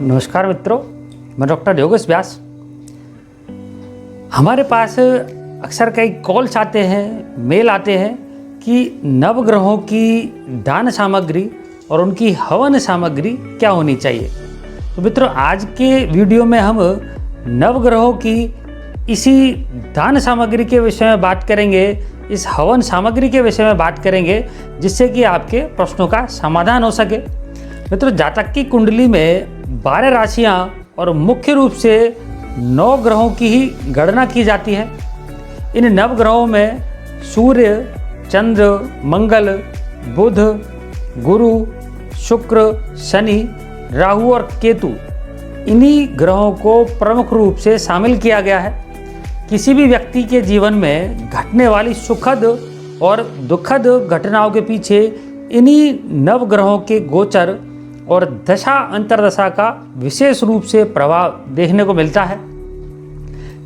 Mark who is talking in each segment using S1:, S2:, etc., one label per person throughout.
S1: नमस्कार मित्रों, मैं डॉक्टर योगेश व्यास। हमारे पास अक्सर कई कॉल्स आते हैं, मेल आते हैं कि नवग्रहों की दान सामग्री और उनकी हवन सामग्री क्या होनी चाहिए। तो मित्रों, आज के वीडियो में हम नवग्रहों की इसी दान सामग्री के विषय में बात करेंगे, इस हवन सामग्री के विषय में बात करेंगे, जिससे कि आपके प्रश्नों का समाधान हो सके। मित्रों, जातक की कुंडली में 12 राशियां और मुख्य रूप से 9 ग्रहों की ही गणना की जाती है। इन नवग्रहों में सूर्य, चंद्र, मंगल, बुध, गुरु, शुक्र, शनि, राहु और केतु, इन्हीं ग्रहों को प्रमुख रूप से शामिल किया गया है। किसी भी व्यक्ति के जीवन में घटने वाली सुखद और दुखद घटनाओं के पीछे इन्हीं नवग्रहों के गोचर और दशा अंतर्दशा का विशेष रूप से प्रभाव देखने को मिलता है।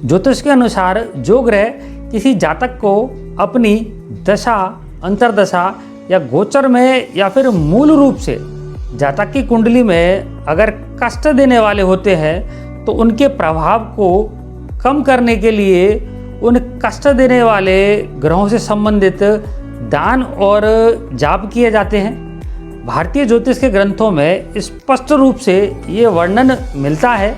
S1: ज्योतिष के अनुसार जो ग्रह किसी जातक को अपनी दशा, अंतर्दशा या गोचर में या फिर मूल रूप से जातक की कुंडली में अगर कष्ट देने वाले होते हैं, तो उनके प्रभाव को कम करने के लिए उन कष्ट देने वाले ग्रहों से संबंधित दान और जाप किए जाते हैं। भारतीय ज्योतिष के ग्रंथों में स्पष्ट रूप से ये वर्णन मिलता है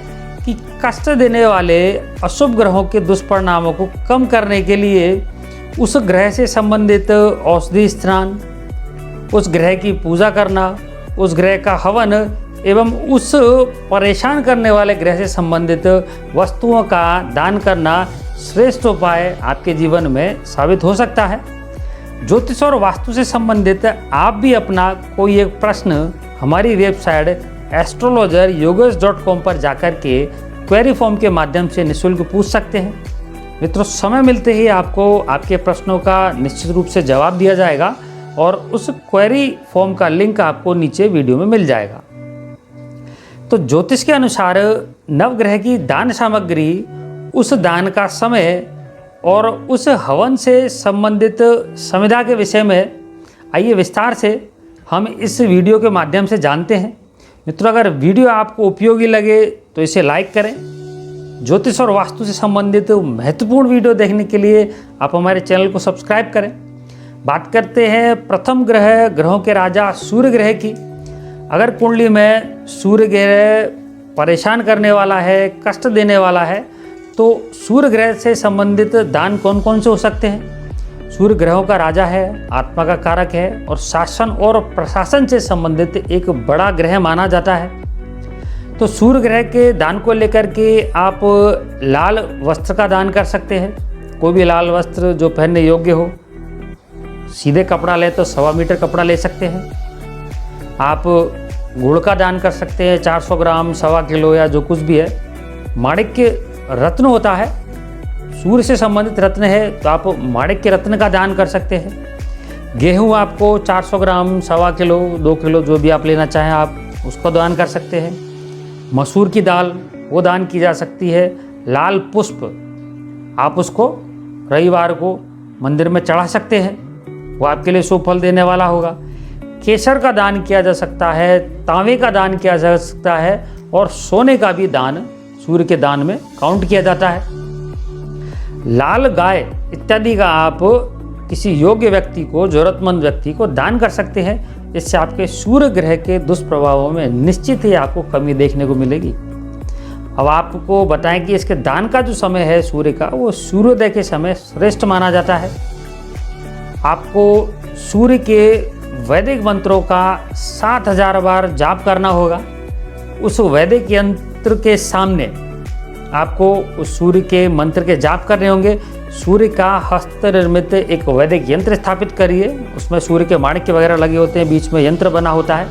S1: कि कष्ट देने वाले अशुभ ग्रहों के दुष्परिणामों को कम करने के लिए उस ग्रह से संबंधित औषधि स्नान, उस ग्रह की पूजा करना, उस ग्रह का हवन एवं उस परेशान करने वाले ग्रह से संबंधित वस्तुओं का दान करना श्रेष्ठ उपाय आपके जीवन में साबित हो सकता है। ज्योतिष और वास्तु से संबंधित आप भी अपना कोई एक प्रश्न हमारी वेबसाइट astrologeryogesh.com पर जाकर के क्वेरी फॉर्म के माध्यम से निःशुल्क पूछ सकते हैं। मित्रों, समय मिलते ही आपको आपके प्रश्नों का निश्चित रूप से जवाब दिया जाएगा और उस क्वेरी फॉर्म का लिंक आपको नीचे वीडियो में मिल जाएगा। तो ज्योतिष के अनुसार नवग्रह की दान सामग्री, उस दान का समय और उस हवन से संबंधित संविधा के विषय में आइए विस्तार से हम इस वीडियो के माध्यम से जानते हैं। मित्रों, अगर वीडियो आपको उपयोगी लगे तो इसे लाइक करें। ज्योतिष और वास्तु से संबंधित महत्वपूर्ण वीडियो देखने के लिए आप हमारे चैनल को सब्सक्राइब करें। बात करते हैं प्रथम ग्रहों के राजा सूर्य ग्रह की। अगर कुंडली में सूर्य ग्रह परेशान करने वाला है, कष्ट देने वाला है, तो सूर्य ग्रह से संबंधित दान कौन कौन से हो सकते हैं। सूर्य ग्रहों का राजा है, आत्मा का कारक है और शासन और प्रशासन से संबंधित एक बड़ा ग्रह माना जाता है। तो सूर्य ग्रह के दान को लेकर के आप लाल वस्त्र का दान कर सकते हैं। कोई भी लाल वस्त्र जो पहनने योग्य हो। सीधे कपड़ा ले तो 1.25 मीटर कपड़ा ले सकते हैं। आप गुड़ का दान कर सकते हैं, 400 ग्राम, 1.25 किलो या जो कुछ भी है। माणिक्य रत्न होता है, सूर्य से संबंधित रत्न है, तो आप माणिक्य रत्न का दान कर सकते हैं। गेहूं आपको 400 ग्राम, 1.25 किलो, 2 किलो जो भी आप लेना चाहें आप उसको दान कर सकते हैं। मसूर की दाल वो दान की जा सकती है। लाल पुष्प आप उसको रविवार को मंदिर में चढ़ा सकते हैं, वो आपके लिए शुभ फल देने वाला होगा। केसर का दान किया जा सकता है, तांबे का दान किया जा सकता है और सोने का भी दान सूर्य के दान में काउंट किया जाता है। लाल गाय इत्यादि का आप किसी योग्य व्यक्ति को, जरूरतमंद व्यक्ति को दान कर सकते हैं। इससे आपके सूर्य ग्रह के दुष्प्रभावों में निश्चित ही आपको कमी देखने को मिलेगी। अब आपको बताएं कि इसके दान का जो समय है सूर्य का, वो सूर्योदय के समय श्रेष्ठ माना जाता है। आपको सूर्य के वैदिक मंत्रों का 7000 बार जाप करना होगा। उस वैदिक यंत्र के सामने आपको उस सूर्य के मंत्र के जाप करने होंगे। सूर्य का हस्त निर्मित एक वैदिक यंत्र स्थापित करिए, उसमें सूर्य के माणिक्य वगैरह लगे होते हैं, बीच में यंत्र बना होता है।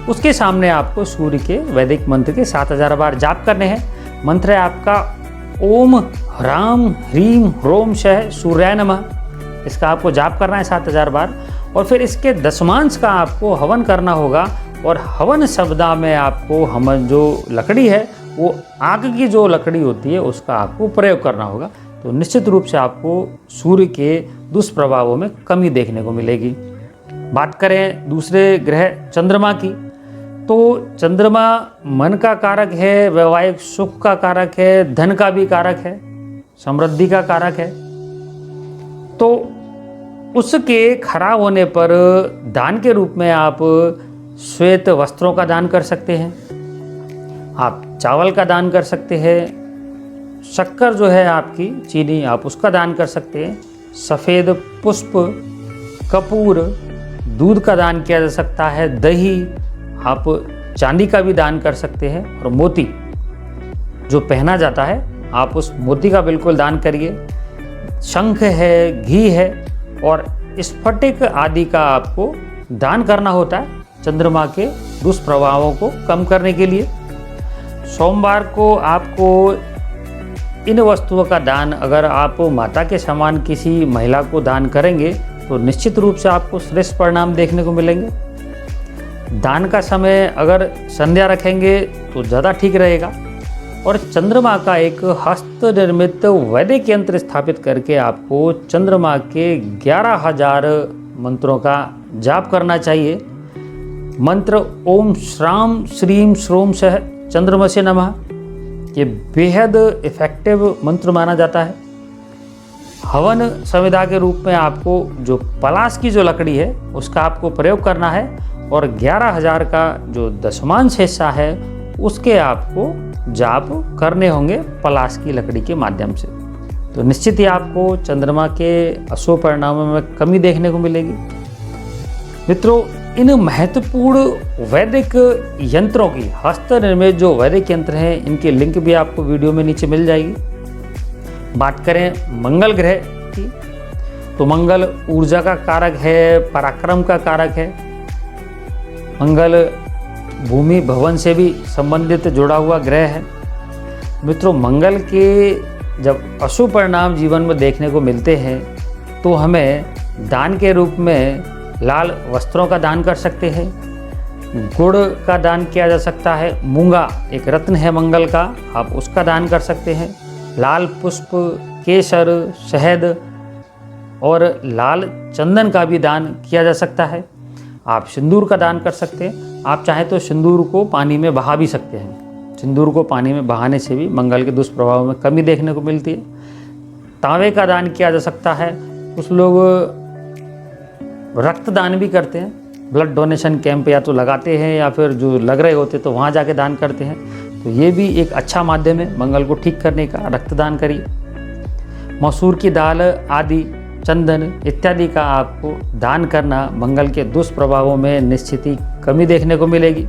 S1: उसके सामने आपको सूर्य के वैदिक मंत्र के 7000 बार जाप करने हैं। मंत्र है आपका ओम ह्राम ह्रीम ह्रोम शः सूर्याय नमः। इसका आपको जाप करना है 7000 बार और फिर इसके दशमांश का आपको हवन करना होगा। और हवन शब्दा में आपको हवन जो लकड़ी है वो आग की जो लकड़ी होती है उसका आपको प्रयोग करना होगा। तो निश्चित रूप से आपको सूर्य के दुष्प्रभावों में कमी देखने को मिलेगी। बात करें दूसरे ग्रह चंद्रमा की, तो चंद्रमा मन का कारक है, वैवाहिक सुख का कारक है, धन का भी कारक है, समृद्धि का कारक है। तो उसके खराब होने पर दान के रूप में आप श्वेत वस्त्रों का दान कर सकते हैं, आप चावल का दान कर सकते हैं, शक्कर जो है आपकी चीनी आप उसका दान कर सकते हैं, सफ़ेद पुष्प, कपूर, दूध का दान किया जा सकता है, दही, आप चांदी का भी दान कर सकते हैं, और मोती जो पहना जाता है आप उस मोती का बिल्कुल दान करिए। शंख है, घी है और स्फटिक आदि का आपको दान करना होता है चंद्रमा के दुष्प्रभावों को कम करने के लिए। सोमवार को आपको इन वस्तुओं का दान अगर आप माता के समान किसी महिला को दान करेंगे तो निश्चित रूप से आपको श्रेष्ठ परिणाम देखने को मिलेंगे। दान का समय अगर संध्या रखेंगे तो ज़्यादा ठीक रहेगा। और चंद्रमा का एक हस्त निर्मित वैदिक यंत्र स्थापित करके आपको चंद्रमा के 11,000 मंत्रों का जाप करना चाहिए। मंत्र ओम श्राम श्रीम श्रोम सह चंद्रमसे नमः, ये बेहद इफेक्टिव मंत्र माना जाता है। हवन संविदा के रूप में आपको जो पलाश की जो लकड़ी है उसका आपको प्रयोग करना है, और 11,000 का जो दशमांश हिस्सा है उसके आपको जाप करने होंगे पलाश की लकड़ी के माध्यम से। तो निश्चित ही आपको चंद्रमा के अशुभ परिणामों में कमी देखने को मिलेगी। मित्रों, इन महत्वपूर्ण वैदिक यंत्रों की, हस्त निर्मित जो वैदिक यंत्र हैं, इनकी लिंक भी आपको वीडियो में नीचे मिल जाएगी। बात करें मंगल ग्रह की, तो मंगल ऊर्जा का कारक है, पराक्रम का कारक है। मंगल भूमि भवन से भी संबंधित जुड़ा हुआ ग्रह है। मित्रों, मंगल के जब अशुभ परिणाम जीवन में देखने को मिलते हैं तो हमें दान के रूप में लाल वस्त्रों का दान कर सकते हैं, गुड़ का दान किया जा सकता है, मूंगा एक रत्न है मंगल का, आप उसका दान कर सकते हैं, लाल पुष्प, केसर, शहद और लाल चंदन का भी दान किया जा सकता है। आप सिंदूर का दान कर सकते हैं। आप चाहें तो सिंदूर को पानी में बहा भी सकते हैं। सिंदूर को पानी में बहाने से भी मंगल के दुष्प्रभाव में कमी देखने को मिलती है। तांबे का दान किया जा सकता है। कुछ लोग रक्तदान भी करते हैं, ब्लड डोनेशन कैंप या तो लगाते हैं या फिर जो लग रहे होते तो वहाँ जाके दान करते हैं। तो ये भी एक अच्छा माध्यम है मंगल को ठीक करने का, रक्तदान करिए। मसूर की दाल आदि, चंदन इत्यादि का आपको दान करना मंगल के दुष्प्रभावों में निश्चित ही कमी देखने को मिलेगी।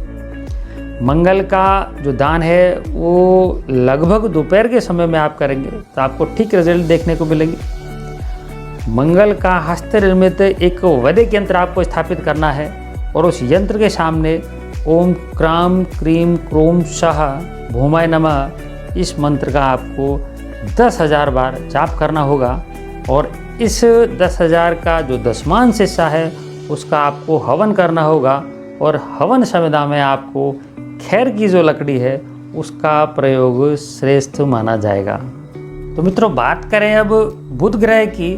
S1: मंगल का जो दान है वो लगभग दोपहर के समय में आप करेंगे तो आपको ठीक रिजल्ट देखने को मिलेंगे। मंगल का हस्त निर्मित एक वैदिक यंत्र आपको स्थापित करना है, और उस यंत्र के सामने ओम क्राम क्रीम क्रोम शाह भूमाय नमः इस मंत्र का आपको 10,000 बार जाप करना होगा। और इस 10,000 का जो दशमांश हिस्सा है उसका आपको हवन करना होगा, और हवन संविदा में आपको खैर की जो लकड़ी है उसका प्रयोग श्रेष्ठ माना जाएगा। तो मित्रों, बात करें अब बुध ग्रह की,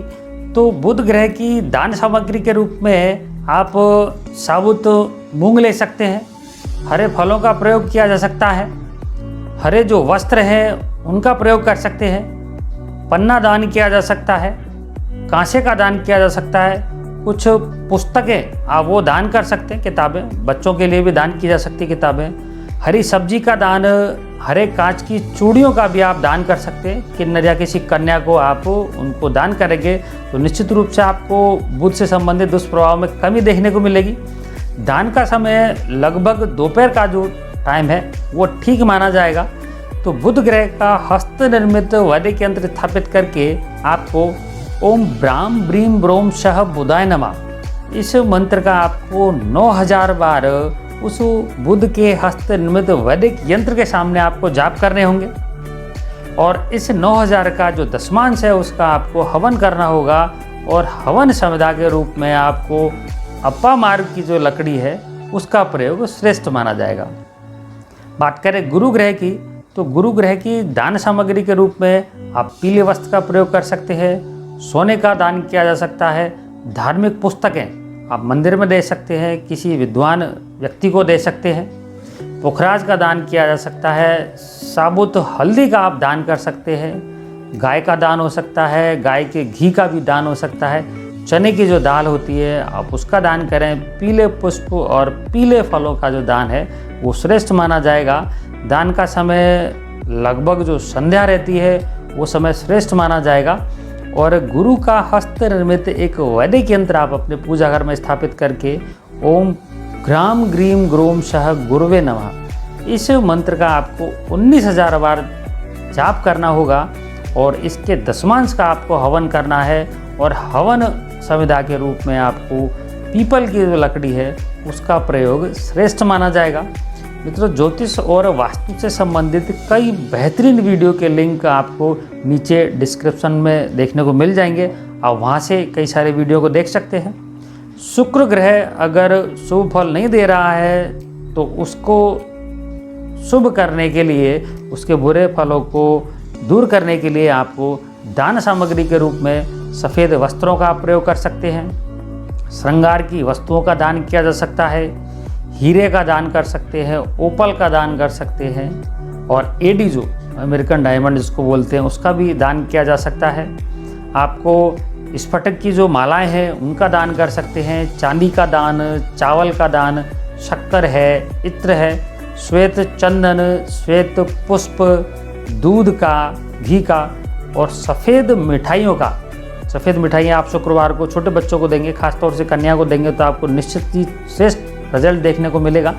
S1: तो बुध ग्रह की दान सामग्री के रूप में आप साबुत मूंग ले सकते हैं, हरे फलों का प्रयोग किया जा सकता है, हरे जो वस्त्र हैं उनका प्रयोग कर सकते हैं, पन्ना दान किया जा सकता है, कांसे का दान किया जा सकता है, कुछ पुस्तकें आप वो दान कर सकते हैं, किताबें बच्चों के लिए भी दान की जा सकती किताबें, हरी सब्जी का दान, हरे कांच की चूड़ियों का भी आप दान कर सकते हैं। किन्नर या किसी कन्या को आप उनको दान करेंगे तो निश्चित रूप से आपको बुध से संबंधित दुष्प्रभाव में कमी देखने को मिलेगी। दान का समय लगभग दोपहर का जो टाइम है वो ठीक माना जाएगा। तो बुध ग्रह का हस्त निर्मित वैदिक यंत्र स्थापित करके आपको ओम ब्राम ब्रीम ब्रोम शह बुधाय नमः इस मंत्र का आपको 9,000 बार उस बुध के हस्त निर्मित वैदिक यंत्र के सामने आपको जाप करने होंगे, और इस 9,000 का जो दशमांश है उसका आपको हवन करना होगा, और हवन संविदा के रूप में आपको अप्पा मार्ग की जो लकड़ी है उसका प्रयोग श्रेष्ठ माना जाएगा। बात करें गुरु ग्रह की, तो गुरु ग्रह की दान सामग्री के रूप में आप पीले वस्त्र का प्रयोग कर सकते हैं, सोने का दान किया जा सकता है, धार्मिक पुस्तकें आप मंदिर में दे सकते हैं, किसी विद्वान व्यक्ति को दे सकते हैं, पुखराज का दान किया जा सकता है, साबुत हल्दी का आप दान कर सकते हैं, गाय का दान हो सकता है, गाय के घी का भी दान हो सकता है, चने की जो दाल होती है आप उसका दान करें, पीले पुष्प और पीले फलों का जो दान है वो श्रेष्ठ माना जाएगा। दान का समय लगभग जो संध्या रहती है वो समय श्रेष्ठ माना जाएगा। और गुरु का हस्त निर्मित एक वैदिक यंत्र आप अपने पूजा घर में स्थापित करके ओम ग्राम ग्रीम ग्रोम शह गुरुवे नमः, इस मंत्र का आपको 19,000 बार जाप करना होगा और इसके दशमांश का आपको हवन करना है। और हवन संविधा के रूप में आपको पीपल की जो लकड़ी है उसका प्रयोग श्रेष्ठ माना जाएगा। मित्रों, ज्योतिष और वास्तु से संबंधित कई बेहतरीन वीडियो के लिंक आपको नीचे डिस्क्रिप्शन में देखने को मिल जाएंगे, आप वहाँ से कई सारे वीडियो को देख सकते हैं। शुक्र ग्रह अगर शुभ फल नहीं दे रहा है तो उसको शुभ करने के लिए, उसके बुरे फलों को दूर करने के लिए आपको दान सामग्री के रूप में सफ़ेद वस्त्रों का प्रयोग कर सकते हैं। श्रृंगार की वस्तुओं का दान किया जा सकता है, हीरे का दान कर सकते हैं, ओपल का दान कर सकते हैं और एडी जो अमेरिकन डायमंड जिसको बोलते हैं उसका भी दान किया जा सकता है। आपको स्फटिक की जो मालाएं हैं उनका दान कर सकते हैं, चांदी का दान, चावल का दान, शक्कर है, इत्र है, श्वेत चंदन, श्वेत पुष्प, दूध का, घी का और सफ़ेद मिठाइयों का। सफ़ेद मिठाइयाँ आप शुक्रवार को छोटे बच्चों को देंगे, खासतौर से कन्या को देंगे तो आपको निश्चित ही श्रेष्ठ रिजल्ट देखने को मिलेगा।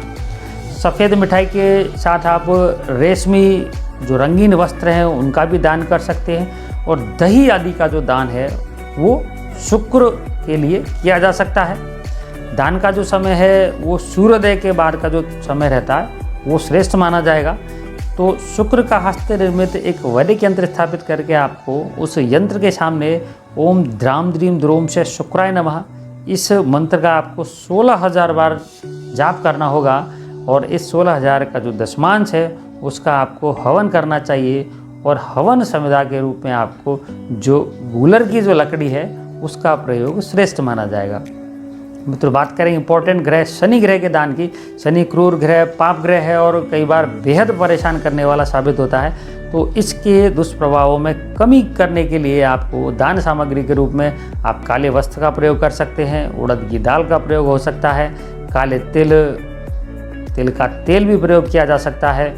S1: सफ़ेद मिठाई के साथ आप रेशमी जो रंगीन वस्त्र हैं उनका भी दान कर सकते हैं। और दही आदि का जो दान है वो शुक्र के लिए किया जा सकता है। दान का जो समय है वो सूर्योदय के बाद का जो समय रहता है वो श्रेष्ठ माना जाएगा। तो शुक्र का हस्त निर्मित एक वैदिक यंत्र स्थापित करके आपको उस यंत्र के सामने ओम द्राम द्रीम द्रोम से शुक्राय नमः, इस मंत्र का आपको 16,000 बार जाप करना होगा। और इस 16,000 का जो दशमांश है उसका आपको हवन करना चाहिए। और हवन संविधा के रूप में आपको जो गूलर की जो लकड़ी है उसका प्रयोग श्रेष्ठ माना जाएगा। मित्रों, बात करें इंपॉर्टेंट ग्रह शनि ग्रह के दान की। शनि क्रूर ग्रह, पाप ग्रह है और कई बार बेहद परेशान करने वाला साबित होता है। तो इसके दुष्प्रभावों में कमी करने के लिए आपको दान सामग्री के रूप में आप काले वस्त्र का प्रयोग कर सकते हैं, उड़द की दाल का प्रयोग हो सकता है, काले तिल का तेल भी प्रयोग किया जा सकता है,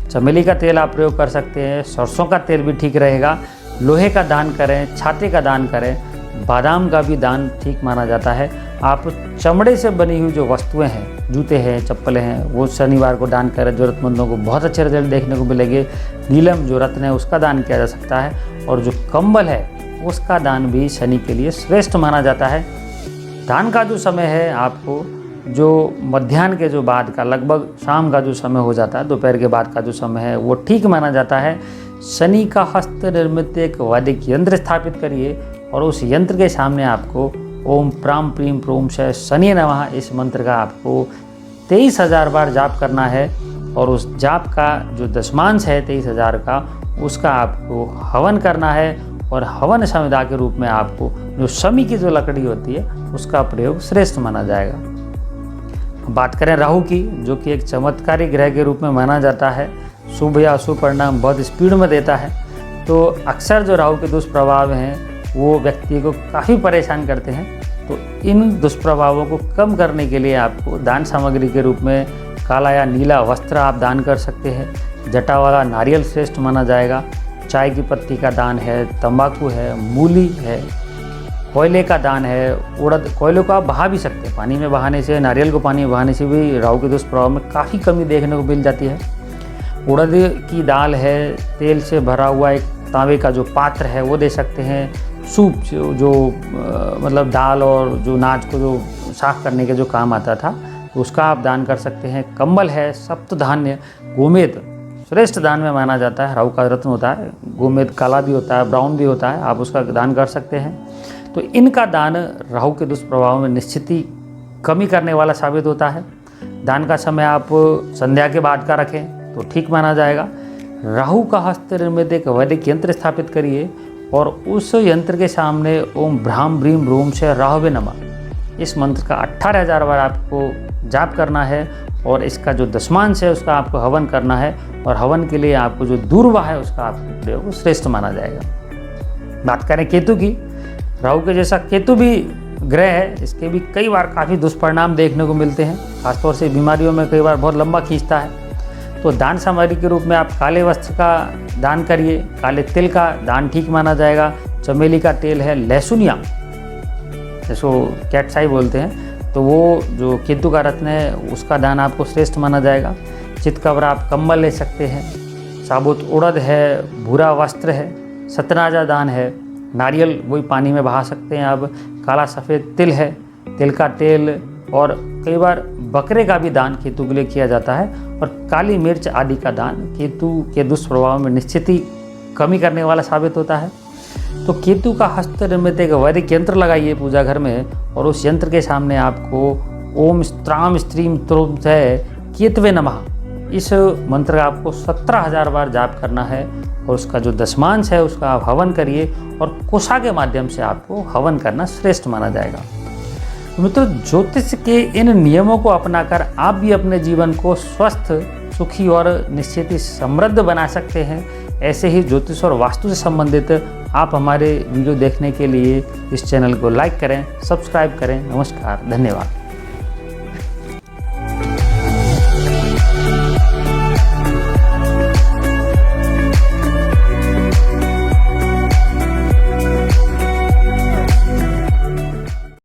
S1: चमेली का तेल आप प्रयोग कर सकते हैं, सरसों का तेल भी ठीक रहेगा। लोहे का दान करें, छाते का दान करें, बादाम का भी दान ठीक माना जाता है। आप चमड़े से बनी हुई जो वस्तुएं हैं, जूते हैं, चप्पलें हैं, वो शनिवार को दान करें, ज़रूरतमंदों को बहुत अच्छे रिजल्ट देखने को मिलेंगे। नीलम जो रत्न है उसका दान किया जा सकता है और जो कंबल है उसका दान भी शनि के लिए श्रेष्ठ माना जाता है। दान का जो समय है आपको जो मध्याह्न के जो बाद का, लगभग शाम का जो समय हो जाता है, दोपहर के बाद का जो समय है वो ठीक माना जाता है। शनि का हस्त निर्मित एक वैदिक यंत्र स्थापित करिए और उस यंत्र के सामने आपको ओम प्राम प्रीम प्रोम शय शनि नमः, इस मंत्र का आपको 23,000 बार जाप करना है। और उस जाप का जो दशमांश है 23,000 का, उसका आपको हवन करना है। और हवन संविधा के रूप में आपको जो शमी की जो लकड़ी होती है उसका प्रयोग श्रेष्ठ माना जाएगा। बात करें राहु की, जो कि एक चमत्कारी ग्रह के रूप में माना जाता है, शुभ या अशुभ परिणाम बहुत स्पीड में देता है। तो अक्सर जो राहु के दुष्प्रभाव हैं वो व्यक्ति को काफ़ी परेशान करते हैं। तो इन दुष्प्रभावों को कम करने के लिए आपको दान सामग्री के रूप में काला या नीला वस्त्र आप दान कर सकते हैं। जटा वाला नारियल श्रेष्ठ माना जाएगा। चाय की पत्ती का दान है, तंबाकू है, मूली है, कोयले का दान है, उड़द, कोयले को आप बहा भी सकते हैं, पानी में बहाने से, नारियल को पानी में बहाने से भी राहु के दुष्प्रभाव में काफ़ी कमी देखने को मिल जाती है। उड़द की दाल है, तेल से भरा हुआ एक तांबे का जो पात्र है वो दे सकते हैं। सूप जो मतलब दाल और जो नाच को जो साफ करने के जो काम आता था तो उसका आप दान कर सकते हैं। कंबल है, सप्तधान्य, गोमेद श्रेष्ठ दान में माना जाता है। राहु का रत्न होता है, गोमेद काला भी होता है, ब्राउन भी होता है, आप उसका दान कर सकते हैं। तो इनका दान राहु के दुष्प्रभाव में निश्चित ही कमी करने वाला साबित होता है। दान का समय आप संध्या के बाद का रखें तो ठीक माना जाएगा। राहु का हस्त निर्मित एक वैदिक यंत्र स्थापित करिए और उस यंत्र के सामने ओम भ्राम ब्रीम रोम से राहवे नमः, इस मंत्र का 18,000 बार आपको जाप करना है। और इसका जो दशमांश है उसका आपको हवन करना है, और हवन के लिए आपको जो दूर्वा है उसका आपको प्रयोग श्रेष्ठ माना जाएगा। बात करें केतु की, राहु के जैसा केतु भी ग्रह है, इसके भी कई बार काफ़ी दुष्परिणाम देखने को मिलते हैं, खासतौर से बीमारियों में कई बार बहुत लंबा खींचता है। तो दान सामग्री के रूप में आप काले वस्त्र का दान करिए, काले तिल का दान ठीक माना जाएगा। चमेली का तेल है, लहसुनिया जिसको कैटसाई बोलते हैं, तो वो जो केतु का रत्न है उसका दान आपको श्रेष्ठ माना जाएगा। चितकबरा आप कंबल ले सकते हैं, साबुत उड़द है, भूरा वस्त्र है, सतनाजा दान है, नारियल वही पानी में बहा सकते हैं आप, काला सफ़ेद तिल है, तिल का तेल, और कई बार बकरे का भी दान केतु के लिए किया जाता है। और काली मिर्च आदि का दान केतु के दुष्प्रभाव में निश्चित ही कमी करने वाला साबित होता है। तो केतु का हस्त निर्मित एक वैदिक यंत्र लगाइए पूजा घर में, और उस यंत्र के सामने आपको ओम स्त्राम स्त्रीम त्रुम केतवे नमः इस मंत्र का आपको 17,000 बार जाप करना है, और उसका जो दशमांश है उसका आप हवन करिए, और कोसा के माध्यम से आपको हवन करना श्रेष्ठ माना जाएगा। तो मित्रों, ज्योतिष के इन नियमों को अपनाकर आप भी अपने जीवन को स्वस्थ, सुखी और निश्चित ही समृद्ध बना सकते हैं। ऐसे ही ज्योतिष और वास्तु से संबंधित आप हमारे वीडियो देखने के लिए इस चैनल को लाइक करें, सब्सक्राइब करें। नमस्कार, धन्यवाद।